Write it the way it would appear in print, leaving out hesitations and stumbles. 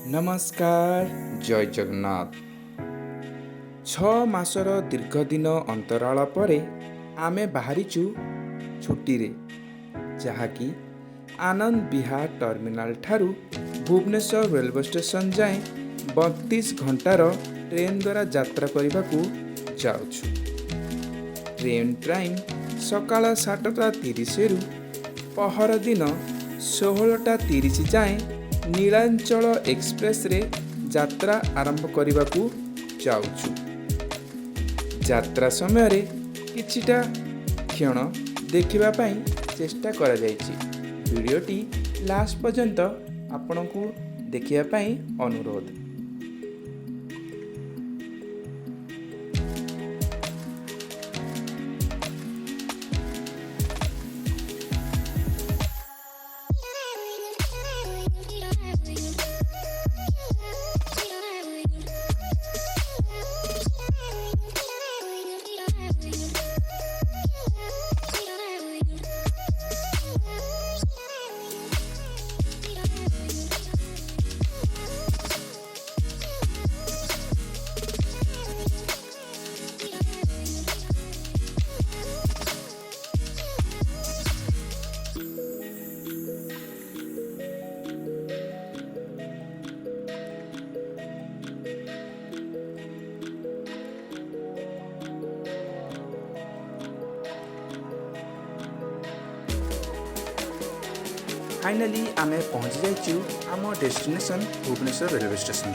नमस्कार जय जगन्नाथ। 6 मासर दीर्घ दिन अंतराल परे आमे बाहरीचु छुट्टी रे, जहाँकि आनंद विहार टर्मिनाल ठारू भुवनेश्वर रेलवे स्टेशन जाए 32 घंटार ट्रेन द्वारा यात्रा करने को जाउछु। ट्रेन टाइम सकाळ 7:30 रु पहर दिन 16:30 जाए नीलांचल एक्सप्रेस रे यात्रा आरंभ करने को जाउछु। यात्रा समय रे किछिटा क्षण देखिबा पई चेष्टा करा जायछि। वीडियोटी लास्ट पर्यंत आपनकु देखिबा पई अनुरोध। फाइनली आमे पहुंच जाइछु आम डेस्टिनेशन भुवनेश्वर रेलवे स्टेशन।